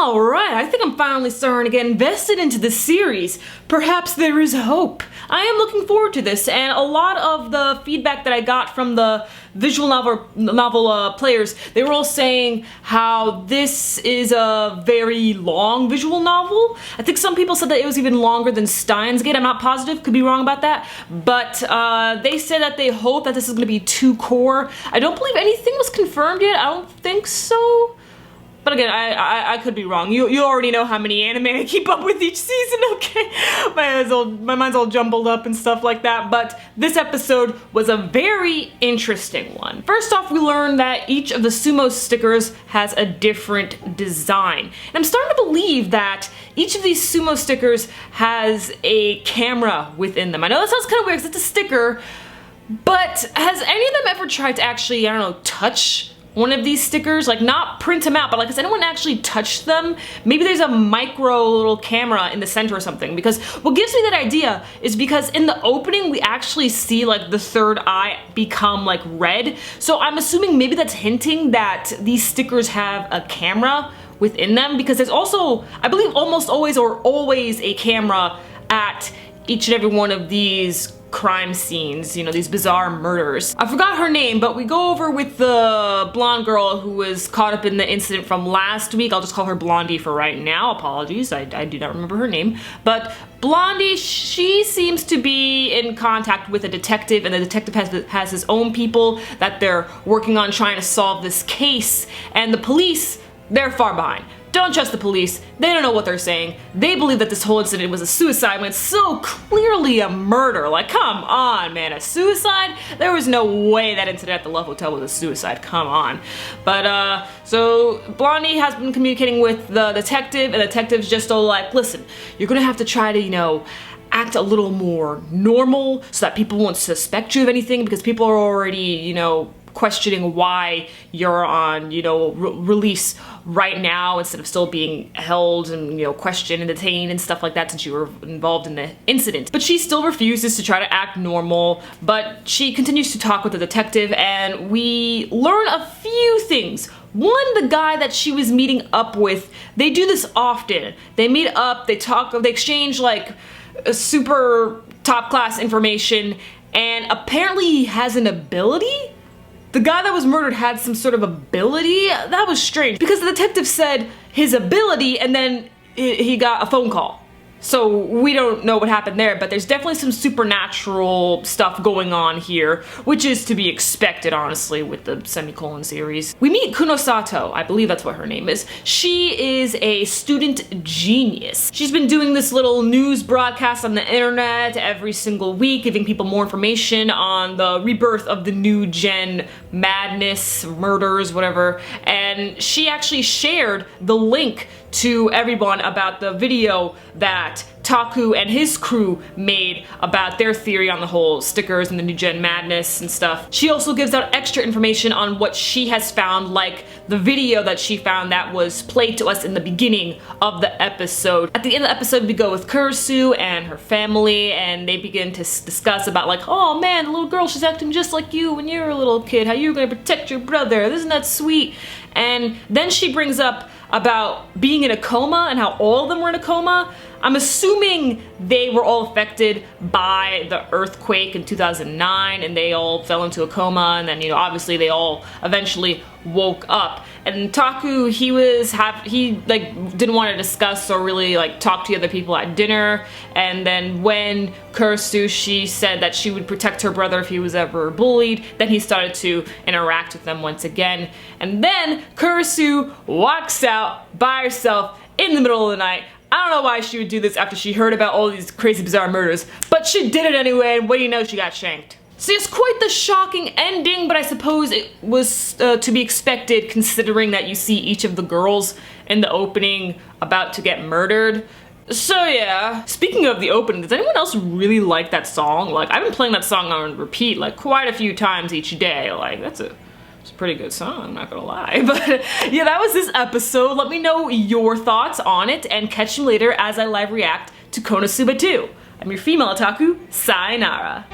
Alright, I think I'm finally starting to get invested into this series. Perhaps there is hope. I am looking forward to this, and a lot of the feedback that I got from the visual novel players, they were all saying how this is a very long visual novel. I think some people said that it was even longer than Steins Gate. I'm not positive, could be wrong about that, but they said that they hope that this is going to be too core. I don't believe anything was confirmed yet. I don't think so. But again, I could be wrong. You already know how many anime I keep up with each season, okay? My mind's all jumbled up and stuff like that, but this episode was a very interesting one. First off, we learned that each of the sumo stickers has a different design. And I'm starting to believe that each of these sumo stickers has a camera within them. I know that sounds kind of weird because it's a sticker, but has any of them ever tried to actually, I don't know, touch one of these stickers? Like, not print them out, but like, has anyone actually touched them? Maybe there's a micro little camera in the center or something, because what gives me that idea is because in the opening we actually see like the third eye become like red, so I'm assuming maybe that's hinting that these stickers have a camera within them, because there's also, I believe, almost always or always a camera at each and every one of these crime scenes, you know, these bizarre murders. I forgot her name, but we go over with the blonde girl who was caught up in the incident from last week. I'll just call her Blondie for right now. Apologies, I do not remember her name. But Blondie, she seems to be in contact with a detective, and the detective has his own people that they're working on trying to solve this case, and the police, they're far behind. Don't trust the police. They don't know what they're saying. They believe that this whole incident was a suicide when it's so clearly a murder. Like, come on, man, a suicide? There was no way that incident at the Love Hotel was a suicide, come on. But, so Blondie has been communicating with the detective, and the detective's just all like, listen, you're gonna have to try to, you know, act a little more normal so that people won't suspect you of anything, because people are already, you know, questioning why you're on, you know, release right now instead of still being held and, you know, questioned and detained and stuff like that since you were involved in the incident. But she still refuses to try to act normal, but she continues to talk with the detective, and we learn a few things. One, the guy that she was meeting up with, they do this often. They meet up, they talk, they exchange like super top class information, and apparently he has an ability? The guy that was murdered had some sort of ability? That was strange, because the detective said his ability and then he got a phone call. So we don't know what happened there, but there's definitely some supernatural stuff going on here, which is to be expected, honestly, with the semicolon series. We meet Kunosato, I believe that's what her name is. She is a student genius. She's been doing this little news broadcast on the internet every single week, giving people more information on the rebirth of the new gen madness, murders, whatever, and she actually shared the link to everyone about the video that Taku and his crew made about their theory on the whole stickers and the new gen madness and stuff. She also gives out extra information on what she has found, like the video that she found that was played to us in the beginning of the episode. At the end of the episode, we go with Kurisu and her family, and they begin to discuss about like, oh man, the little girl, she's acting just like you when you were a little kid, how you were gonna protect your brother, isn't that sweet? And then she brings up about being in a coma and how all of them were in a coma. I'm assuming they were all affected by the earthquake in 2009 and they all fell into a coma, and then, you know, obviously they all eventually woke up. And Taku, he like didn't want to discuss or really like talk to other people at dinner, and then when Kurisu, she said that she would protect her brother if he was ever bullied, then he started to interact with them once again. And then Kurisu walks out by herself in the middle of the night. I don't know why she would do this after she heard about all these crazy bizarre murders, but she did it anyway, and what do you know, she got shanked. So it's quite the shocking ending, but I suppose it was to be expected considering that you see each of the girls in the opening about to get murdered. So yeah, speaking of the opening, does anyone else really like that song? Like, I've been playing that song on repeat like quite a few times each day. Like, it's a pretty good song, I'm not gonna lie. But yeah, that was this episode. Let me know your thoughts on it, and catch you later as I live react to Konosuba 2. I'm your female otaku, sayonara.